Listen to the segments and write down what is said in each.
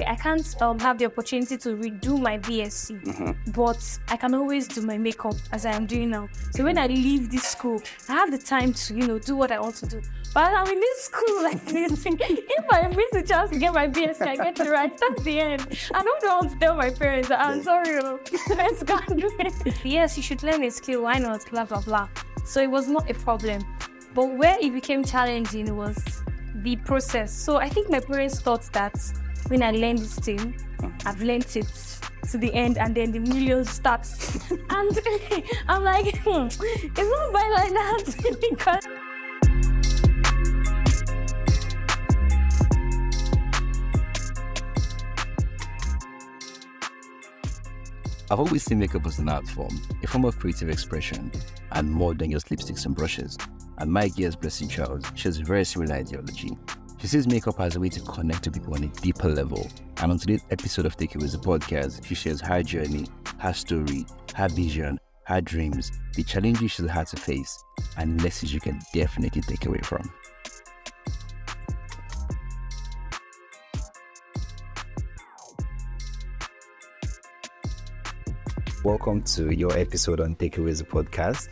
I can't have the opportunity to redo my BSc, but I can always do my makeup as I am doing now. So when I leave this school, I have the time to, do what I want to do. But I'm in this school like this. If I miss a chance to get my BSc, I get to write. That's the end. I don't want to tell my parents that I'm sorry, let's go and do it. Yes, you should learn a skill. Why not? Blah, blah, blah. So it was not a problem. But where it became challenging was the process. So I think my parents thought that when I learned this thing, I've learned it to the end, and then the millions starts. And I'm like, it's not by like that. Because I've always seen makeup as an art form, a form of creative expression, and more than just lipsticks and brushes. And my guest, Blessing Charles, shares a very similar ideology. She sees makeup as a way to connect to people on a deeper level. And on today's episode of Takeawayz, the podcast, she shares her journey, her story, her vision, her dreams, the challenges she's had to face, and lessons you can definitely take away from. Welcome to your episode on Takeawayz, the podcast.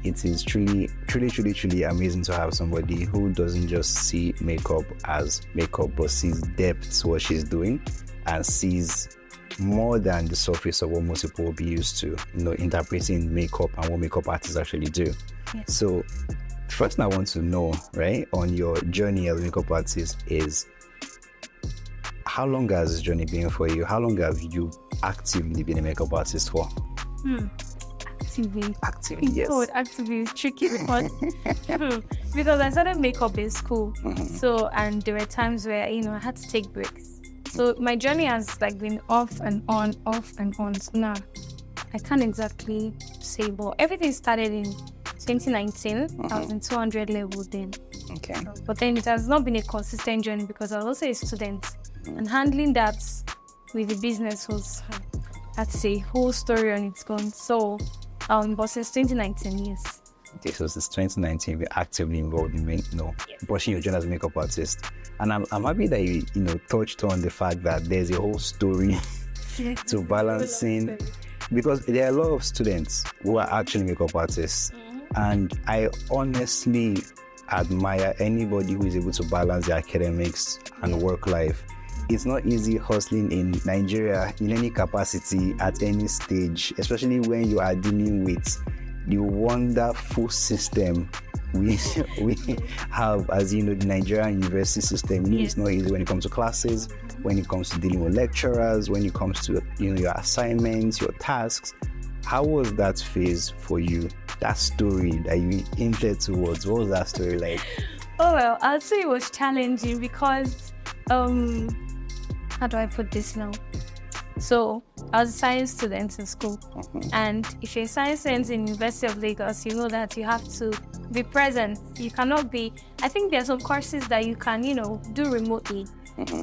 It is truly amazing to have somebody who doesn't just see makeup as makeup, but sees depth to what she's doing and sees more than the surface of what most people will be used to, interpreting makeup and what makeup artists actually do. Yes. So, first thing I want to know, right, on your journey as a makeup artist is, how long has this journey been for you? How long have you actively been a makeup artist for? Actively, yes. Oh, actively is tricky because I started makeup in school. So, and there were times where, I had to take breaks. So my journey has been off and on. So now I can't exactly say, but everything started in 2019. I was in 200 level then. Okay. But then it has not been a consistent journey because I was also a student. And handling that with the business was, that's a whole story on its own. So, but since 2019, yes. Okay, so since 2019, we're actively involved in pushing your journey as a makeup artist. And I'm happy that you touched on the fact that there's a whole story to balancing, because there are a lot of students who are actually makeup artists. And I honestly admire anybody who is able to balance their academics and work life. It's not easy hustling in Nigeria in any capacity at any stage, especially when you are dealing with the wonderful system we have, as the Nigerian university system. Yes. It's not easy when it comes to classes, when it comes to dealing with lecturers, when it comes to your assignments, your tasks. How was that phase for you? That story that you hinted towards, what was that story like? Oh well, I'll say it was challenging because how do I put this now? So I was a science student in school, and if you're a science student in University of Lagos, you know that you have to be present. You cannot be. I think there's some courses that you can, do remotely,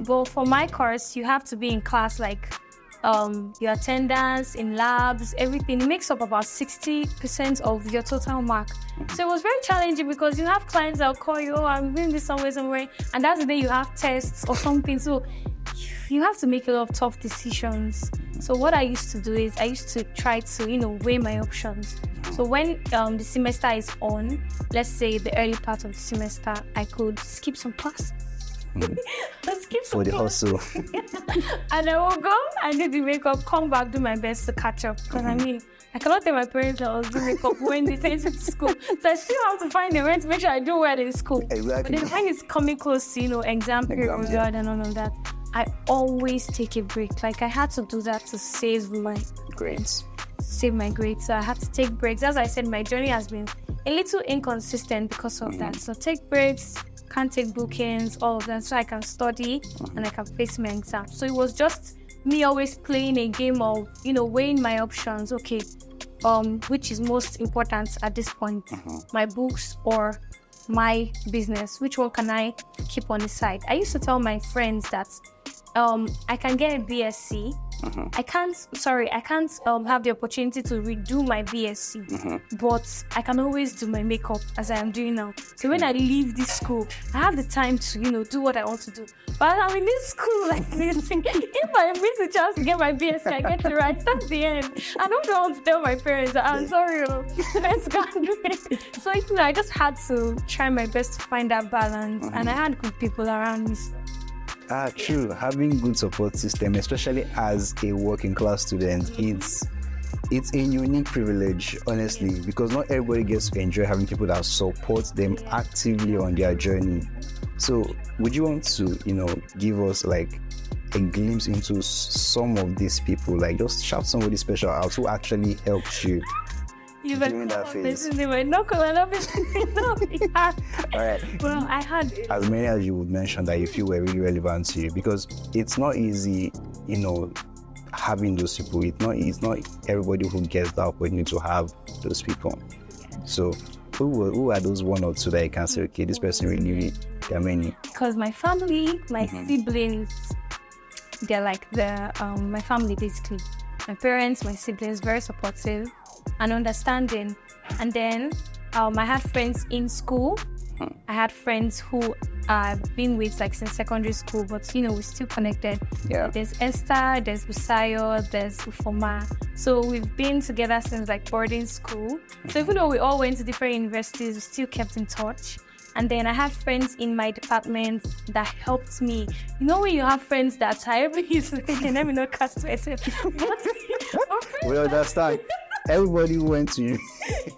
but for my course, you have to be in class, your attendance in labs, everything makes up about 60% of your total mark. So it was very challenging because you have clients that will call you, I'm doing this somewhere, and that's the day you have tests or something. So you have to make a lot of tough decisions. So what I used to do is I used to try to, weigh my options. So when the semester is on, let's say the early part of the semester, I could skip some classes. For the hustle. And I will go and do the makeup, come back, do my best to catch up. Because I cannot tell my parents that I was doing makeup when they sent me to school. So I still have to find a way to make sure I do well in school. Exactly. But then when it's coming close to, exam period and all of that, I always take a break. I had to do that to save my grades. So I had to take breaks. As I said, my journey has been a little inconsistent because of that. So take breaks, can't take bookings, all of that, so I can study and I can face my exam. So it was just me always playing a game of, weighing my options. Okay, which is most important at this point? My books or my business? Which one can I keep on the side? I used to tell my friends that I can get a BSc I can't have the opportunity to redo my BSc, but I can always do my makeup as I am doing now. So when I leave this school, I have the time to, do what I want to do. But I'm in this school like this. If I miss a chance to get my BSc, I get it right. That's the end. I don't want to tell my parents that I'm sorry, let's go and do it. So I just had to try my best to find that balance, and I had good people around me. True. Having good support system, especially as a working class student, it's a unique privilege, honestly, because not everybody gets to enjoy having people that support them actively on their journey. So would you want to, give us like a glimpse into some of these people, like just shout somebody special out who actually helped you during that phase? All right. Well, I had as many as you would mention that you feel were really relevant to you, because it's not easy, having those people. It's not everybody who gets the opportunity to have those people. So who are those one or two that you can say, okay, this person really, there are many? Because my family, my siblings, they're like my family basically. My parents, my siblings, very supportive and understanding. And then I had friends in school. I had friends who I've been with like since secondary school, but we're still connected. Yeah. There's Esther, there's Busayo, there's Ufoma. So we've been together since like boarding school. So even though we all went to different universities, we still kept in touch. And then I had friends in my department that helped me. When you have friends that are let me not cast myself. We understand. Everybody who went to you,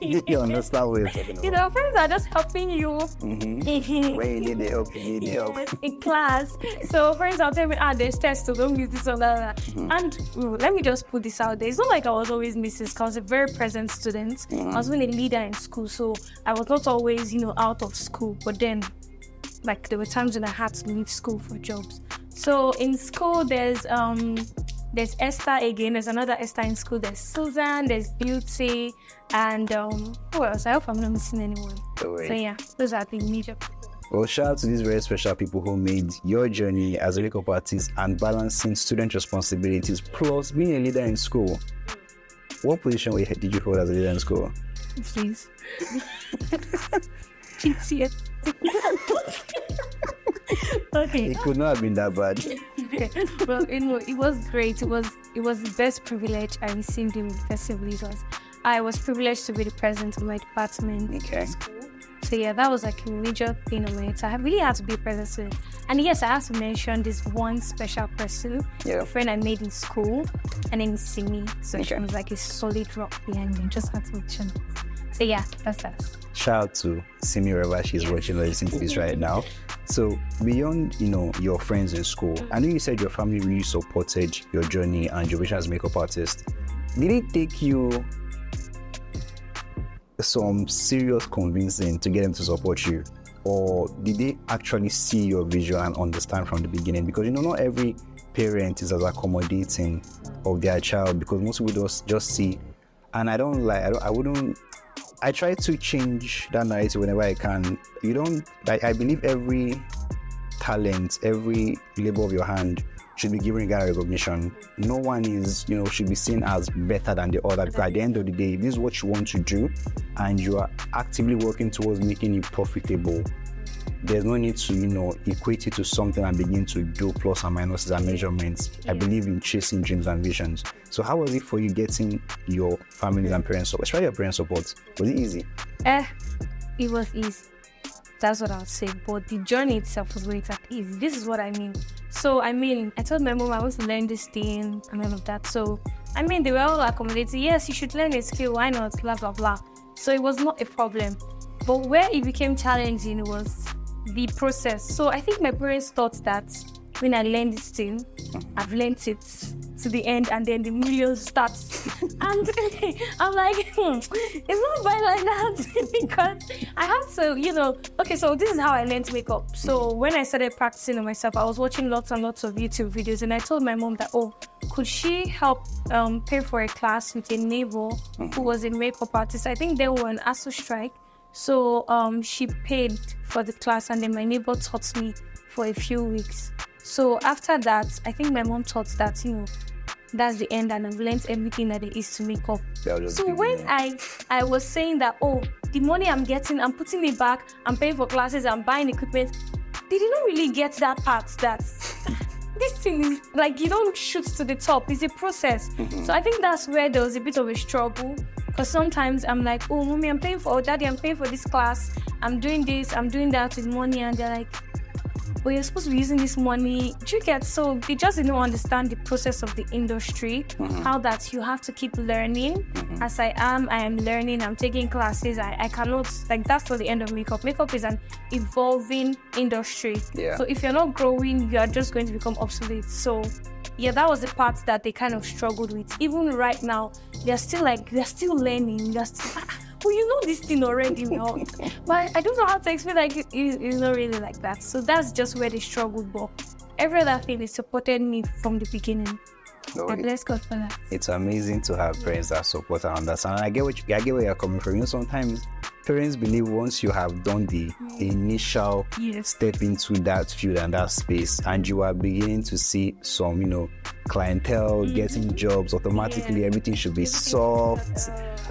you understand what you're talking about. Friends are just helping you. When you need the help, Yes, in class. So friends are telling me, there's tests, so don't use this or that. And let me just put this out there. It's not like I was always missing because I was a very present student. I was even a leader in school, so I was not always, out of school. But then, like, there were times when I had to leave school for jobs. So in school, there's Esther again. There's another Esther in school. There's Susan. There's Beauty. And who else? I hope I'm not missing anyone. So yeah, those are the major people. Well, shout out to these very special people who made your journey as a makeup artist and balancing student responsibilities plus being a leader in school. What position did you hold as a leader in school? Please. GTS. Okay. It could not have been that bad. Well, it was great. It was the best privilege I received in Festival Leaders. I was privileged to be the president of my department. Okay. So yeah, that was like a major thing on my head. So I really had to be present. And yes, I have to mention this one special person, a friend I made in school. Her name is Simi. So she was like a solid rock behind me. Just had to mention it. So yeah, that's that. Shout out to Simi wherever she's watching or listening to this right now. So beyond, your friends in school, I know you said your family really supported your journey and your vision as a makeup artist. Did it take you some serious convincing to get them to support you? Or did they actually see your vision and understand from the beginning? Because, not every parent is as accommodating of their child, because most people just see. And I try to change that narrative whenever I can. I believe every talent, every labor of your hand should be given regard and recognition. No one is, should be seen as better than the other. Because at the end of the day, if this is what you want to do and you are actively working towards making it profitable, there's no need to, equate it to something and begin to do plus and minuses and measurements. I believe in chasing dreams and visions. So how was it for you getting your family and parents support, especially your parents' support? Was it easy? It was easy. That's what I would say. But the journey itself was very easy. This is what I mean. So, I told my mom I want to learn this thing and all of that. So, they were all accommodating. Yes, you should learn a skill. Why not? Blah, blah, blah. So, it was not a problem. But where it became challenging was the process. So, I think my parents thought that when I learned this thing, I've learned it to the end, and then the millions starts. And I'm like, it's not bad like that because I have to, okay, so this is how I learned makeup. So when I started practicing on myself, I was watching lots and lots of YouTube videos, and I told my mom that, could she help pay for a class with a neighbor who was a makeup artist? I think they were on ASU strike. So she paid for the class, and then my neighbor taught me for a few weeks. So after that, I think my mom thought that, that's the end, and I've learned everything that there is to makeup. So give when me- I was saying that, oh, the money I'm getting, I'm putting it back, I'm paying for classes, I'm buying equipment, they did not really get that part, that this thing is like, you don't shoot to the top, it's a process. So I think that's where there was a bit of a struggle, because sometimes I'm like, oh, mommy, I'm paying for, oh, daddy, I'm paying for this class, I'm doing this, I'm doing that with money, and they're like, but you're supposed to be using this money. Do you get? So they just didn't understand the process of the industry, how that you have to keep learning. As I am learning, I'm taking classes. I cannot, like, that's not the end of makeup. Makeup is an evolving industry. Yeah. So if you're not growing, you are just going to become obsolete. So yeah, that was the part that they kind of struggled with. Even right now, they're still learning. They're still, well, you know this thing already now. But I don't know how to explain, like, it's not really like that. So that's just where they struggled. But every other thing, they supported me from the beginning. And bless God for that. It's amazing to have parents that support and understand. I get where you're coming from. You know, sometimes parents believe once you have done the initial step into that field and that space, and you are beginning to see some, you know, clientele getting jobs, automatically everything should be soft,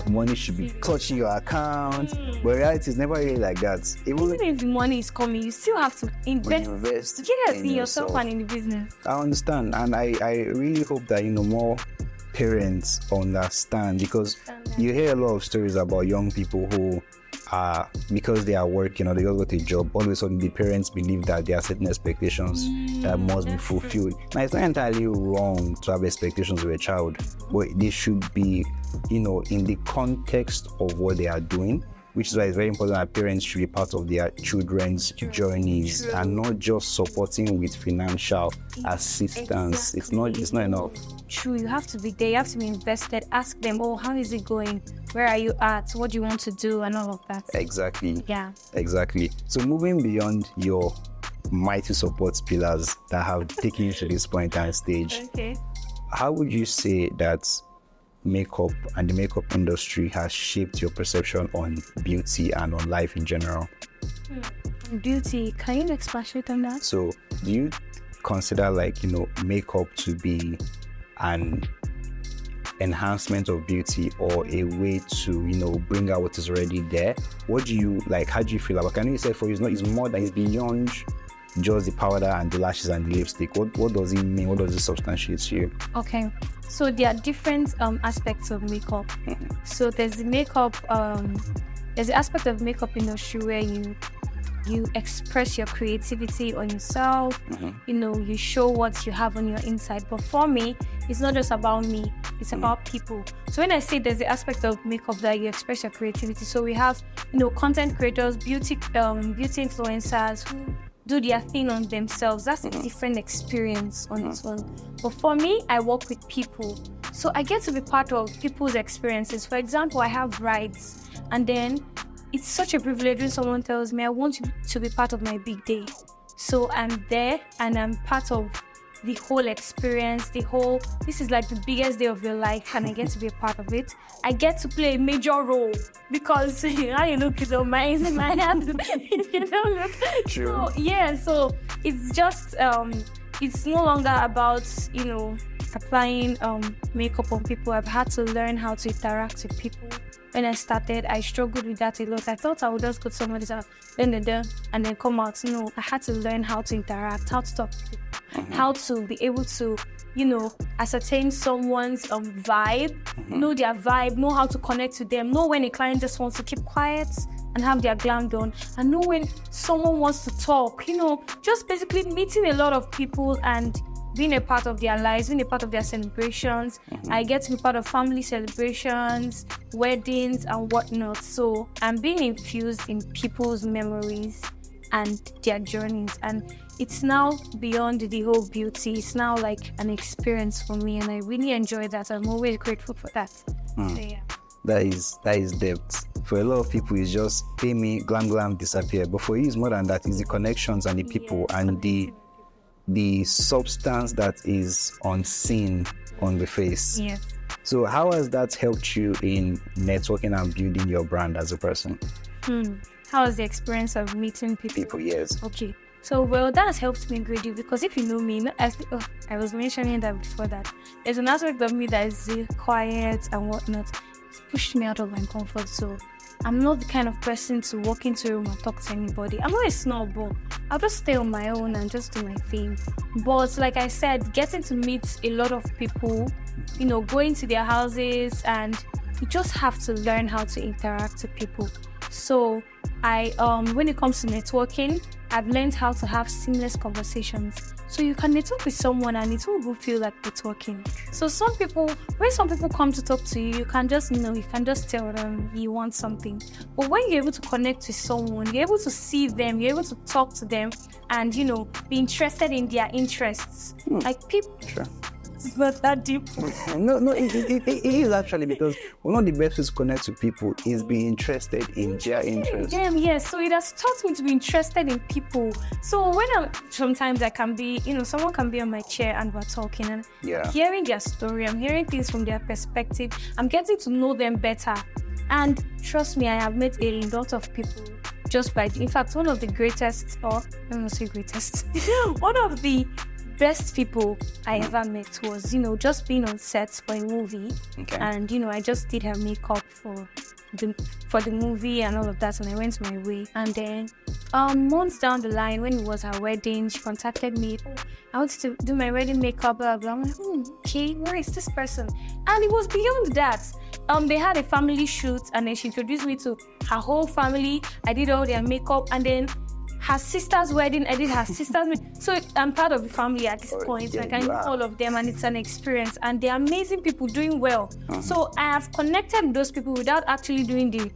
money should be clutching your account. But reality is never really like that. Even if the money is coming, you still have to invest in yourself and in the business. I understand, and I really hope that, you know, more parents understand, because you hear a lot of stories about young people who are, because they are working or they just got a job, all of a sudden the parents believe that there are certain expectations that must be fulfilled. Now, it's not entirely wrong to have expectations of a child, but they should be, you know, in the context of what they are doing, which is why it's very important that parents should be part of their children's journeys and not just supporting with financial assistance. Exactly. It's not enough. True, you have to be there, you have to be invested. Ask them, oh, how is it going? Where are you at? What do you want to do? And all of that. Exactly. Yeah. Exactly. So moving beyond your mighty support pillars that have taken you to this point and stage, Okay. how would you say that makeup and the makeup industry has shaped your perception on beauty and on life in general? Beauty, can you expatiate on that? So do you consider, like, you know, makeup to be an enhancement of beauty or a way to, you know, bring out what is already there? What do you like? How do you feel about? Can you say for you, it's more than, it's beyond just the powder and the lashes and the lipstick? What does it mean? What does it substantiate to you? Okay, so there are different aspects of makeup. So there's the makeup, there's the aspect of makeup industry where you express your creativity on yourself. You know, you show what you have on your inside. But for me, it's not just about me, it's about people. So when I say there's the aspect of makeup that you express your creativity, so we have, you know, content creators, beauty influencers who do their thing on themselves. That's a different experience on its own. But for me, I work with people, so I get to be part of people's experiences. For example, I have brides, and then it's such a privilege when someone tells me, I want you to be part of my big day. So I'm there and I'm part of the whole experience, this is like the biggest day of your life, and I get to be a part of it. I get to play a major role because how you look is on my hand. You don't look. True. So, yeah, so it's just, it's no longer about, you know, applying makeup on people. I've had to learn how to interact with people. When I started, I struggled with that a lot. I thought I would just go to somebody's house, and then come out. No, I had to learn how to interact, how to talk to people, how to be able to, you know, ascertain someone's vibe, know their vibe, know how to connect to them, know when a client just wants to keep quiet and have their glam done, and know when someone wants to talk, you know, just basically meeting a lot of people and being a part of their lives, being a part of their celebrations. I get to be part of family celebrations, weddings, and whatnot. So I'm being infused in people's memories and their journeys. And it's now beyond the whole beauty. It's now like an experience for me, and I really enjoy that. I'm always grateful for that. So, yeah. That is depth. For a lot of people, it's just pay me, glam, disappear. But for you, it's more than that. It's the connections and the people and the substance that is unseen on the face. Yes. So how has that helped you in networking and building your brand as a person? How was the experience of meeting people? Yes. Okay. So, well, that has helped me greatly because if you know me, I was mentioning that before that there's an aspect of me that is quiet and whatnot. It's pushed me out of my comfort zone. I'm not the kind of person to walk into a room and talk to anybody. I'm not a snowball. I'll just stay on my own and just do my thing. But like I said, getting to meet a lot of people, going to their houses, and you just have to learn how to interact with people. So when it comes to networking, I've learned how to have seamless conversations. So you can network with someone and it will feel like networking. So when some people come to talk to you, you can just tell them you want something. But when you're able to connect with someone, you're able to see them, you're able to talk to them and, be interested in their interests. Like people... Sure. It's not that deep. No, it is actually, because one of the best ways to connect to people is being interested in their interests. Yes, so it has taught me to be interested in people. So sometimes I can be, someone can be on my chair and we're talking and hearing their story, I'm hearing things from their perspective, I'm getting to know them better. And trust me, I have met a lot of people in fact, one of the greatest, or I don't say greatest, one of the best people I ever met was, just being on set for a movie. Okay. And, I just did her makeup for the movie and all of that, and I went my way. And then months down the line, when it was her wedding, she contacted me. I wanted to do my wedding makeup, blah, blah. I'm like, okay, where is this person? And it was beyond that. They had a family shoot, and then she introduced me to her whole family. I did all their makeup, and then her sister's wedding, I did her sister's wedding. So I'm part of the family at this point. Like I know all of them, and it's an experience. And they're amazing people doing well. So I have connected with those people without actually doing the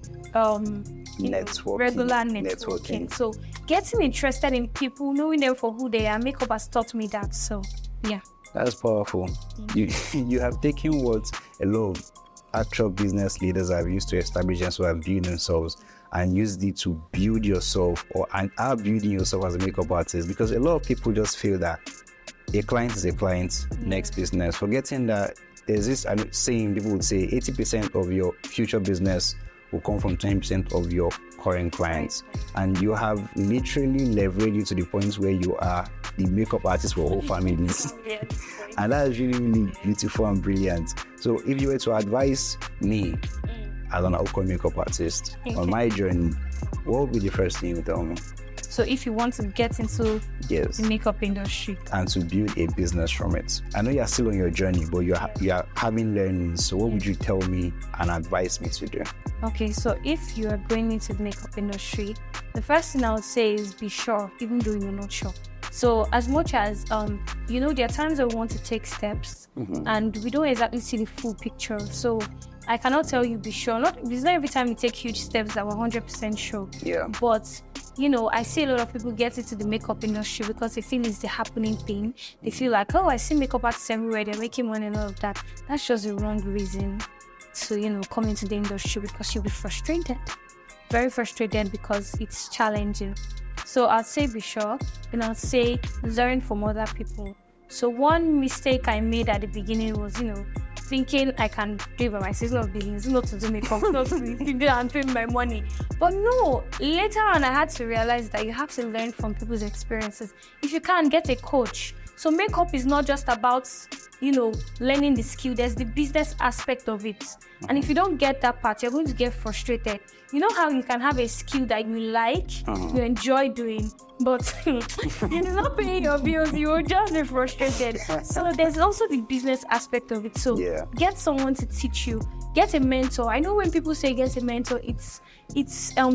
regular networking. So getting interested in people, knowing them for who they are, makeup has taught me that. So yeah. That's powerful. You have taken what a lot of actual business leaders have used to establish themselves and build themselves, and used it to build yourself, and are building yourself as a makeup artist. Because a lot of people just feel that a client is a client, next business, forgetting that there's this saying, people would say 80% of your future business will come from 20% of your current clients. And you have literally leveraged it to the point where you are the makeup artist for whole families. And that's really, really beautiful and brilliant. So if you were to advise me as an upcoming makeup artist on my journey, what would be the first thing you would tell me? So if you want to get into the makeup industry and to build a business from it, I know you're still on your journey, but you're having learnings. So what would you tell me and advise me to do? Okay, so if you are going into the makeup industry, the first thing I would say is be sure, even though you're not sure. So as much as, there are times I want to take steps and we don't exactly see the full picture. So I cannot tell you be sure. It's not every time you take huge steps that we're 100% sure. Yeah. But, I see a lot of people get into the makeup industry because they feel it's the happening thing. They feel like, I see makeup artists everywhere, they're making money and all of that. That's just the wrong reason to, come into the industry, because you'll be frustrated. Very frustrated because it's challenging. So I'd say be sure, and I'd say learn from other people. So one mistake I made at the beginning was, thinking I can do it by myself. It's not business, not to do makeup, not to do and pay my money. But no, later on I had to realize that you have to learn from people's experiences. If you can't, get a coach. So makeup is not just about, learning the skill. There's the business aspect of it. And if you don't get that part, you're going to get frustrated. You know how you can have a skill that you like, you enjoy doing, but you're not paying your bills, you will just be frustrated. So there's also the business aspect of it. So get someone to teach you. Get a mentor. I know when people say get a mentor, it's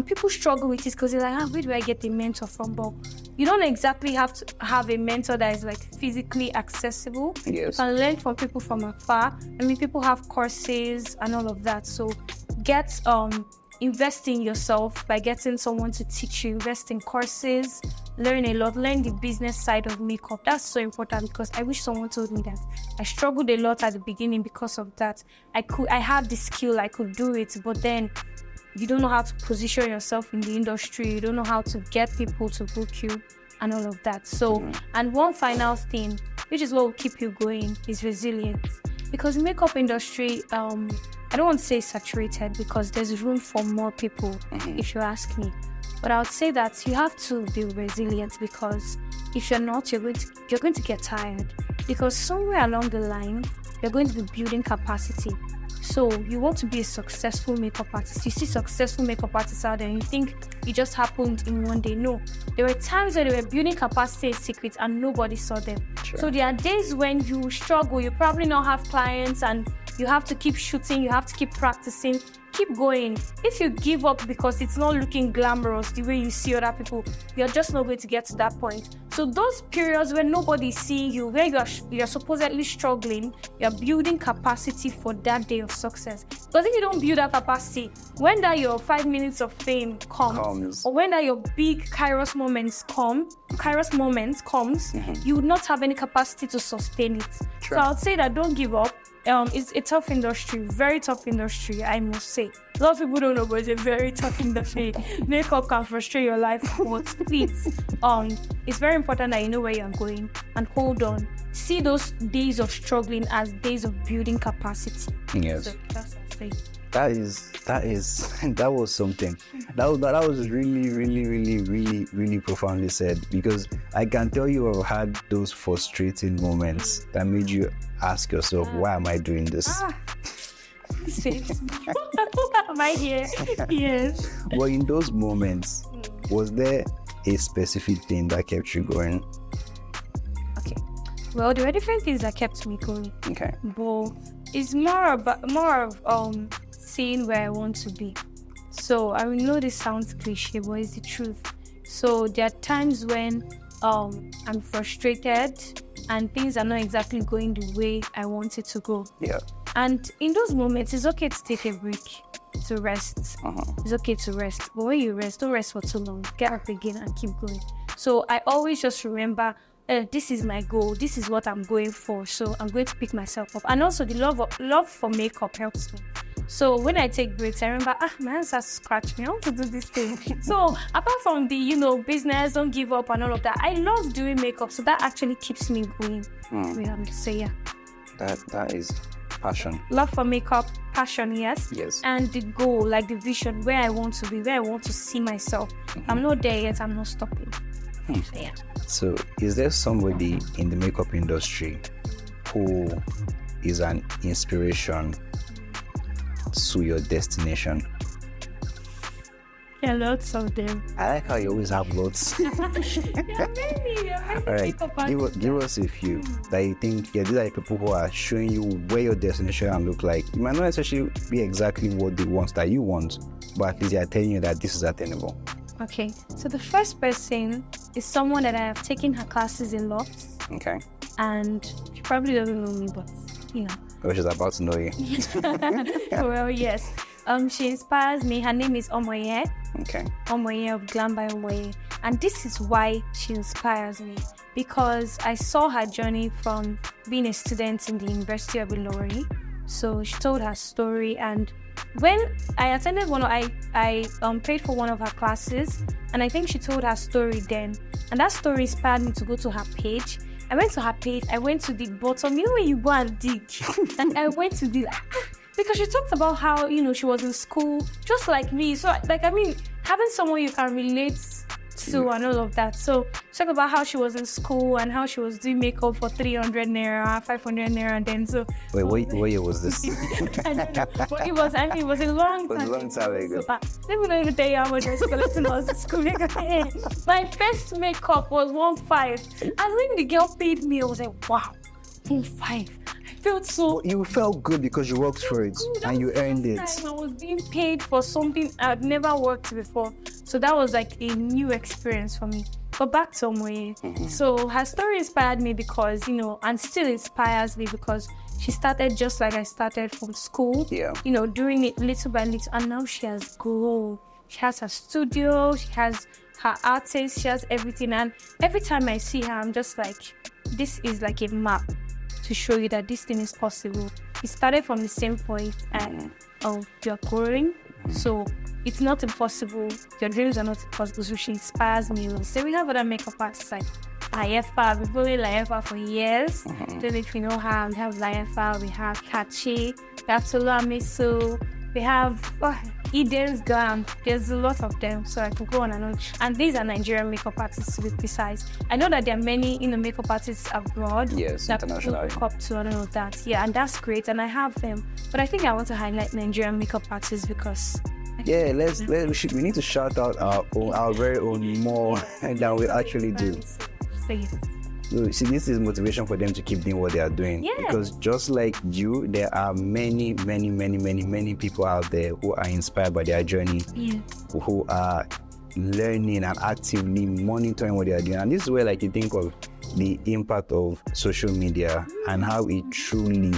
people struggle with it because they're like, where do I get a mentor from? But you don't exactly have to have a mentor that is like physically accessible. Yes. You can learn from people from afar. People have courses and all of that. So invest in yourself by getting someone to teach you. Invest in courses, learn a lot, learn the business side of makeup. That's so important, because I wish someone told me that. I struggled a lot at the beginning because of that. I had the skill, I could do it, but then you don't know how to position yourself in the industry. You don't know how to get people to book you and all of that. So, and one final thing, which is what will keep you going, is resilience. Because the makeup industry, I don't want to say saturated, because there's room for more people, if you ask me. But I would say that you have to be resilient, because if you're not, you're going to get tired, because somewhere along the line, you're going to be building capacity. So you want to be a successful makeup artist. You see successful makeup artists out there and you think it just happened in one day. No, there were times where they were building capacity in secret and nobody saw them. Sure. So there are days when you struggle, you probably not have clients and you have to keep shooting, you have to keep practicing, keep going. If you give up because it's not looking glamorous the way you see other people, you're just not going to get to that point. So those periods when nobody's seeing you, where you're supposedly struggling, you're building capacity for that day of success. Because if you don't build that capacity, when that your 5 minutes of fame comes, or when that your big Kairos moments comes, you would not have any capacity to sustain it. Sure. So I would say that don't give up. It's a tough industry, very tough industry, I must say. A lot of people don't know, but it's a very tough industry. Makeup can frustrate your life, but please, it's very important that you know where you're going and hold on. See those days of struggling as days of building capacity. Yes. So that's what I say. That was something. That was really profoundly said, because I can tell you have had those frustrating moments that made you ask yourself, why am I doing this? Am I here? Yes. But in those moments, was there a specific thing that kept you going? Okay. Well, there were different things that kept me going. Okay. But it's more of seeing where I want to be. So I know this sounds cliche, but it's the truth. So there are times when I'm frustrated and things are not exactly going the way I want it to go. Yeah. And in those moments, it's okay to take a break, to rest. It's okay to rest. But when you rest, don't rest for too long. Get up again and keep going. So I always just remember, this is my goal. This is what I'm going for. So I'm going to pick myself up. And also the love for makeup helps me. So when I take breaks, I remember, my hands are scratching me. I want to do this thing. So apart from the, business, don't give up and all of that, I love doing makeup. So that actually keeps me going. So yeah. That is passion. Love for makeup, passion, yes. Yes. And the goal, like the vision, where I want to be, where I want to see myself. I'm not there yet, I'm not stopping. So yeah. So is there somebody in the makeup industry who is an inspiration to your destination? Yeah, lots of them. I like how you always have lots. There are many All right, give us a few that you think, these are the people who are showing you where your destination can look like. It might not necessarily be exactly what they want that you want, but at least they are telling you that this is attainable. Okay, so the first person is someone that I have taken her classes in law. Okay. And she probably doesn't know me, but Oh, she's about to know you. Well, yes. She inspires me. Her name is Omoye. Okay. Omoye of Glam by Omoye. And this is why she inspires me. Because I saw her journey from being a student in the University of Ilorin. So she told her story, and when I attended I paid for one of her classes, and I think she told her story then. And that story inspired me to go to her page. I went to her page, I went to the bottom, when you go and dig. And I went to the because she talked about how, she was in school, just like me. So, having someone you can relate to and all of that. So, she talked about how she was in school and how she was doing makeup for 300 naira, 500 naira, and then so. Wait, what year was this? I don't know. But it was a long time. It was a long time ago. So, let me not even tell you how much I was collecting when I was in school. My first makeup was 1.5. And when the girl paid me, I was like, wow, 1.5. Felt so. But you felt good because you worked for it and you earned it. I was being paid for something I'd never worked before, so that was like a new experience for me. But back to Omoye. So her story inspired me because and still inspires me because she started just like I started from school. Yeah. Doing it little by little, and now she has grown. She has her studio. She has her artist. She has everything, and every time I see her, I'm just like, this is like a map to show you that this thing is possible. It started from the same point and you're growing. So it's not impossible. Your dreams are not impossible. So she inspires me. So we have other makeup artists like Layefa. I've been following Layefa for years. Don't know if you know her. We have Layefa, we have Kachi, we have Tolu Amisu, we have Eden's Glam. There's a lot of them, so I could go on and on. And these are Nigerian makeup artists, to be precise. I know that there are many, makeup artists abroad. Yes, that internationally. look up to and all of that. Yeah, and that's great, and I have them. But I think I want to highlight Nigerian makeup artists because. Yeah, we need to shout out our very own more than we actually do. So, see, this is motivation for them to keep doing what they are doing. Yeah. Because just like you, there are many people out there who are inspired by their journey, who are learning and actively monitoring what they are doing. And this is where, like, you think of the impact of social media and how it truly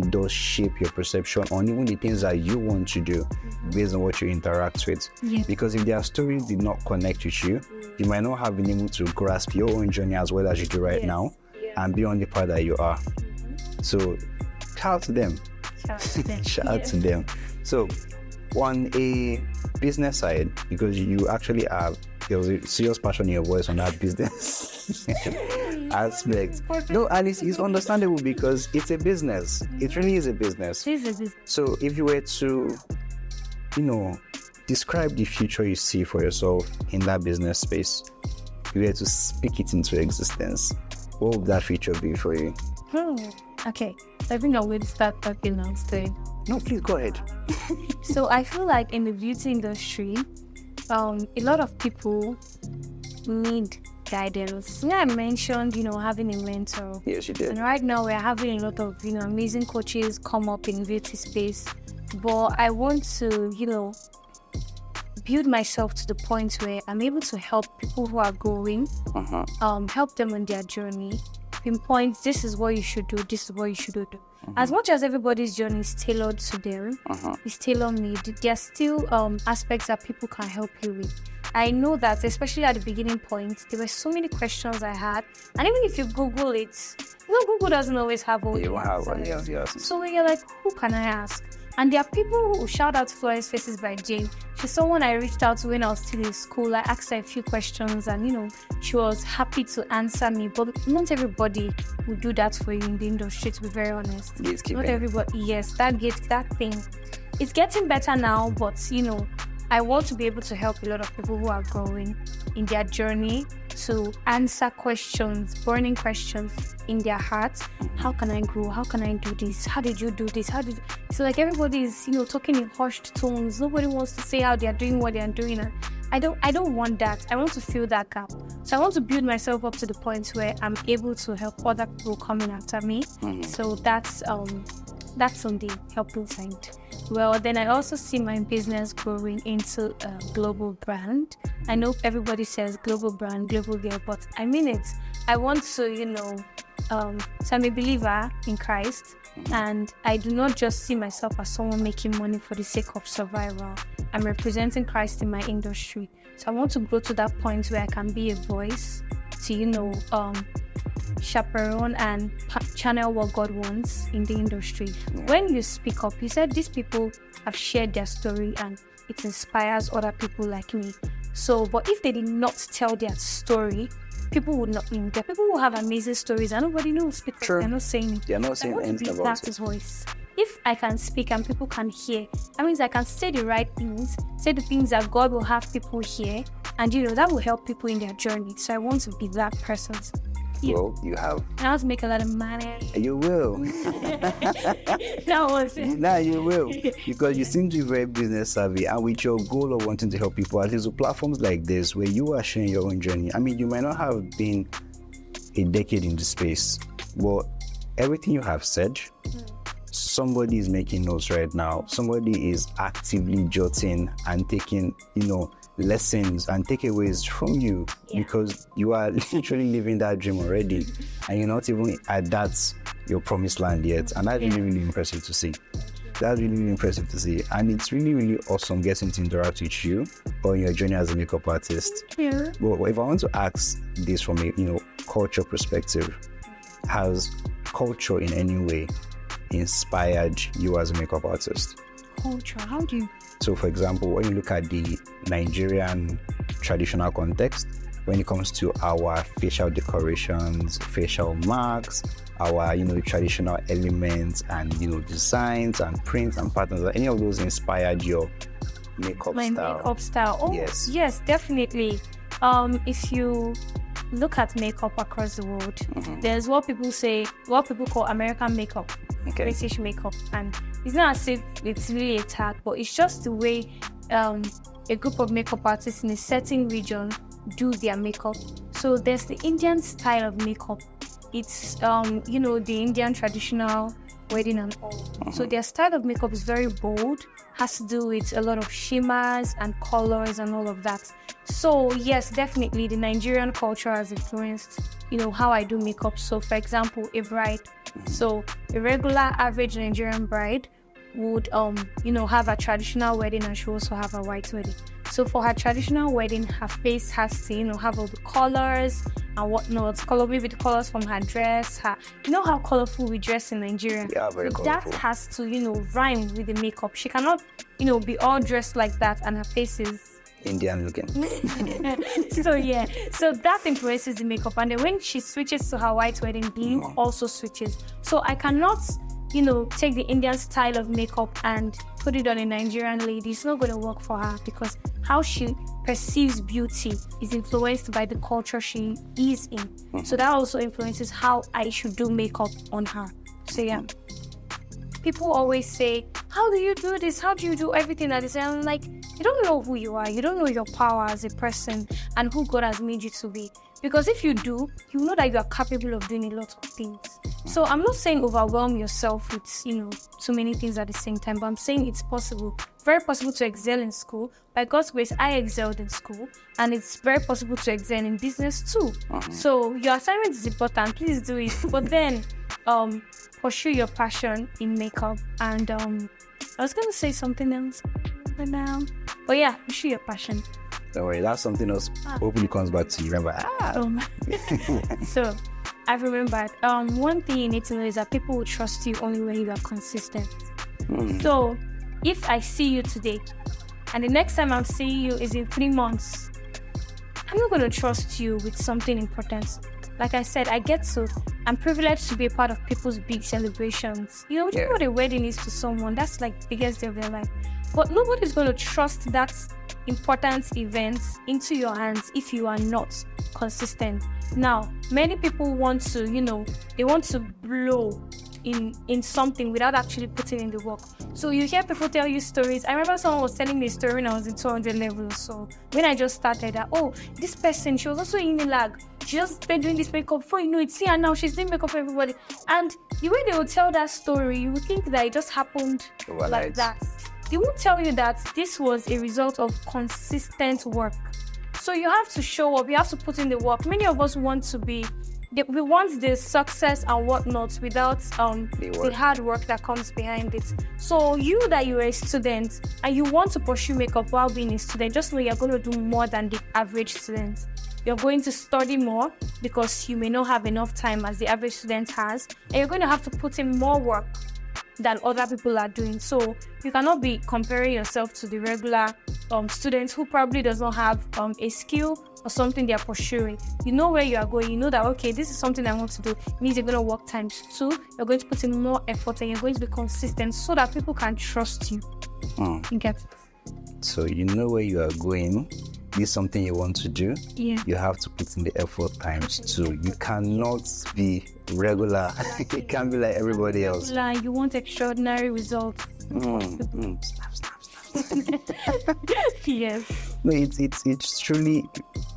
does shape your perception on even the things that you want to do based on what you interact with. Because if their stories did not connect with you, you might not have been able to grasp your own journey as well as you do right now and be on the path that you are. So shout out to them. Shout out to them. So on a business side, because you actually have, there's a serious passion in your voice on that business aspect. No, and it's understandable because it's a business. It really is a business. So if you were to, describe the future you see for yourself in that business space, if you were to speak it into existence, what would that future be for you? Okay, I think I will start talking now. No, please go ahead. So I feel like in the beauty industry, a lot of people need guidance. I mentioned, having a mentor. Yes, you did. And right now we're having a lot of, amazing coaches come up in beauty space. But I want to, build myself to the point where I'm able to help people who are growing, help them on their journey, pinpoint this is what you should do, this is what you should do. As much as everybody's journey is tailored to them, it's tailor-made, there are still aspects that people can help you with. I know that, especially at the beginning point, there were so many questions I had, and even if you Google it, Google doesn't always have all the answers. Yes. So you're like, who can I ask? And there are people who shout out Florence Faces by Jane. She's someone I reached out to when I was still in school. I asked her a few questions and, she was happy to answer me. But not everybody will do that for you in the industry, to be very honest. Not everybody. Yes, that thing. It's getting better now, but, I want to be able to help a lot of people who are growing in their journey to answer questions, burning questions in their hearts. How can I grow? How can I do this? How did you do this? So like everybody is, talking in hushed tones. Nobody wants to say how they are doing what they are doing. And I don't want that. I want to fill that gap. So I want to build myself up to the point where I'm able to help other people coming after me. So that's on the helping side. Well, then I also see my business growing into a global brand. I know everybody says global brand, global girl, but I mean it. I want to, so I'm a believer in Christ, and I do not just see myself as someone making money for the sake of survival. I'm representing Christ in my industry. So I want to grow to that point where I can be a voice to, chaperone and channel what God wants in the industry. When you speak up, you said these people have shared their story and it inspires other people like me. So, but if they did not tell their story, people would not know. There are people who have amazing stories and nobody knows because they're not saying it. They're not saying anything about it. Voice. If I can speak and people can hear, that means I can say the right things, say the things that God will have people hear, and that will help people in their journey. So I want to be that person. Well, you have. I want to make a lot of money. You will. That was it. Nah, you will. Because you seem to be very business savvy, and with your goal of wanting to help people, at least with platforms like this, where you are sharing your own journey. I mean, you might not have been a decade in the space, but everything you have said, somebody is making notes right now. Somebody is actively jotting and taking, lessons and takeaways from you because you are literally living that dream already and you're not even at that your promised land yet, and that's really impressive to see. And it's really awesome getting to interact with you on your journey as a makeup artist. But if I want to ask this from a culture perspective, has culture in any way inspired you as a makeup artist? Culture, how do you? So, for example, when you look at the Nigerian traditional context, when it comes to our facial decorations, facial marks, our, traditional elements and, designs and prints and patterns, any of those inspired your makeup My style. makeup style. Oh, yes, definitely. If you look at makeup across the world, there's what people call American makeup, British makeup, and it's not as if it's really a tag, but it's just the way a group of makeup artists in a certain region do their makeup. So there's the Indian style of makeup. It's the Indian traditional wedding and all. So their style of makeup is very bold, has to do with a lot of shimmers and colors and all of that. So yes, definitely the Nigerian culture has influenced, how I do makeup. So for example, a bride. So a regular average Nigerian bride would have a traditional wedding, and she also have a white wedding. So for her traditional wedding, her face has to have all the colors and whatnot, maybe the colors from her dress, how colorful we dress in Nigeria. Yeah, very so colorful. that has to rhyme with the makeup. She cannot be all dressed like that and her face is Indian looking. So that influences the makeup, and then when she switches to her white wedding, the look also switches. So I cannot take the Indian style of makeup and put it on a Nigerian lady. It's not going to work for her, because how she perceives beauty is influenced by the culture she is in. So that also influences how I should do makeup on her. So yeah. People always say, how do you do this? How do you do everything that is? And I'm like, you don't know who you are. You don't know your power as a person and who God has made you to be. Because if you do, you know that you are capable of doing a lot of things. So I'm not saying overwhelm yourself with, too many things at the same time, but I'm saying it's possible, very possible to excel in school. By God's grace, I excelled in school, and it's very possible to excel in business too. So your assignment is important, please do it. But then, pursue your passion in makeup. And I was going to say something else but now. But yeah, pursue your passion. Don't worry, that's something else. Hopefully comes back to you. Remember? So I've remembered. One thing you need to know is that people will trust you only when you are consistent. So if I see you today, and the next time I'm seeing you is in 3 months, I'm not going to trust you with something important. Like I said, I'm privileged to be a part of people's big celebrations. You know what a wedding is to someone, that's like the biggest day of their life. But nobody's going to trust that important event into your hands if you are not consistent. Now, many people want to, they want to blow in something without actually putting in the work. So you hear people tell you stories. I remember someone was telling me a story when I was in 200 level. So when I just started that, this person, she was also in the lag. She just started doing this makeup before you know it. See her now, she's doing makeup for everybody. And the way they would tell that story, you would think that it just happened like that. They won't tell you that this was a result of consistent work. So you have to show up, you have to put in the work. Many of us want we want the success and whatnot without the hard work that comes behind it. So you're a student and you want to pursue makeup while being a student, just know you're going to do more than the average student. You're going to study more because you may not have enough time as the average student has, and you're going to have to put in more work than other people are doing. So you cannot be comparing yourself to the regular students who probably does not have a skill or something they are pursuing. You know where you are going. You know that, okay, this is something I want to do. It means you're going to work times 2. You're going to put in more effort and you're going to be consistent so that people can trust you. You get it? So you know where you are going. This is something you want to do. Yeah. You have to put in the effort times 2. You cannot be regular. You can't be like everybody else. Like you want extraordinary results. Snap. Yes. No, it's truly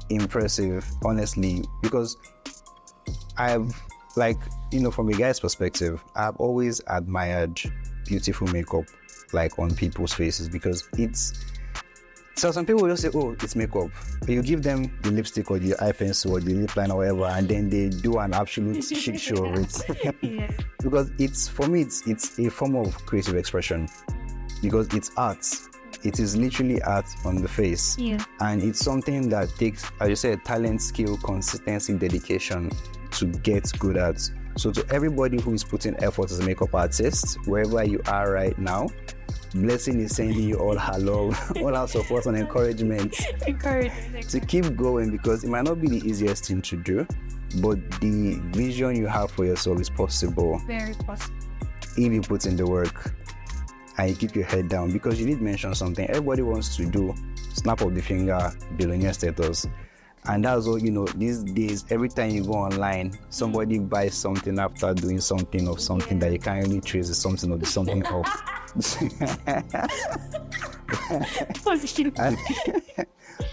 impressive, honestly, because I've from a guy's perspective, I've always admired beautiful makeup on people's faces, because so some people will just say, it's makeup. But you give them the lipstick or the eye pencil or the lip line or whatever, and then they do an absolute shit show of it. Yeah. Because for me, it's a form of creative expression, because it's art. It is literally art on the face. Yeah. And it's something that takes, as you said, talent, skill, consistency, dedication to get good at. So to everybody who is putting effort as a makeup artist, wherever you are right now, Blessing is sending you all her love, all her support and encouragement to keep going, because it might not be the easiest thing to do, but the vision you have for yourself is possible. Very possible. If you put in the work. and you keep your head down, because you did mention something. Everybody wants to do snap of the finger billionaire status. And that's all, these days, every time you go online, somebody buys something after doing something of something that you can't really trace the something of the something of.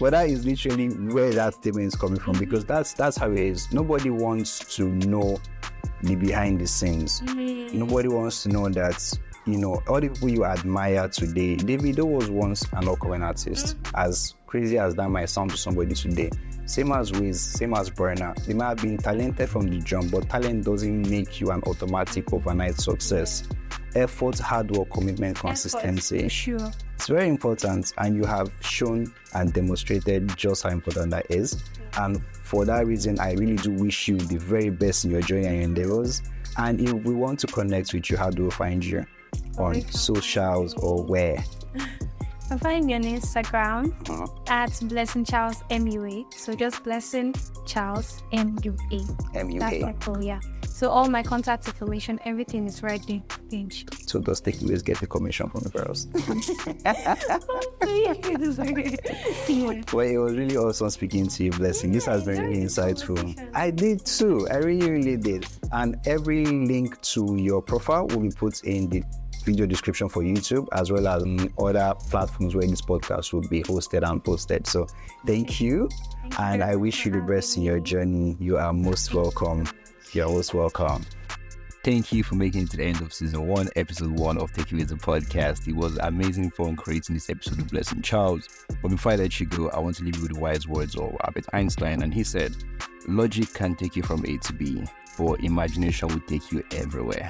But that is literally where that statement is coming from, because that's how it is. Nobody wants to know the behind the scenes. Nobody wants to know that, all the people you admire today. Davido was once an upcoming artist. As crazy as that might sound to somebody today. Same as Wiz, same as Burna. They might have been talented from the jump, but talent doesn't make you an automatic overnight success. Effort, hard work, commitment, consistency. Sure. It's very important, and you have shown and demonstrated just how important that is. And for that reason, I really do wish you the very best in your journey and your endeavors. And if we want to connect with you, how do we find you? On socials or where? I find me on Instagram at Blessing Charles MUA. So just Blessing Charles MUA. MUA. That's my goal, yeah. So all my contact information, everything is right there. Page. So does Takeawayz get the commission from the girls? Well, it was really awesome speaking to you, Blessing. This has been really insightful. I did too. I really, really did. And every link to your profile will be put in the video description for YouTube, as well as on other platforms where this podcast will be hosted and posted. So thank you. And I wish you the best in your journey. You are most welcome. You're most welcome. Thank you for making it to the end of season 1, episode 1 of Takeawayz the podcast. It was amazing fun creating this episode with Blessing Charles. But before I let you go, I want to leave you with the wise words of Albert Einstein. And he said, "Logic can take you from A to B, but imagination will take you everywhere."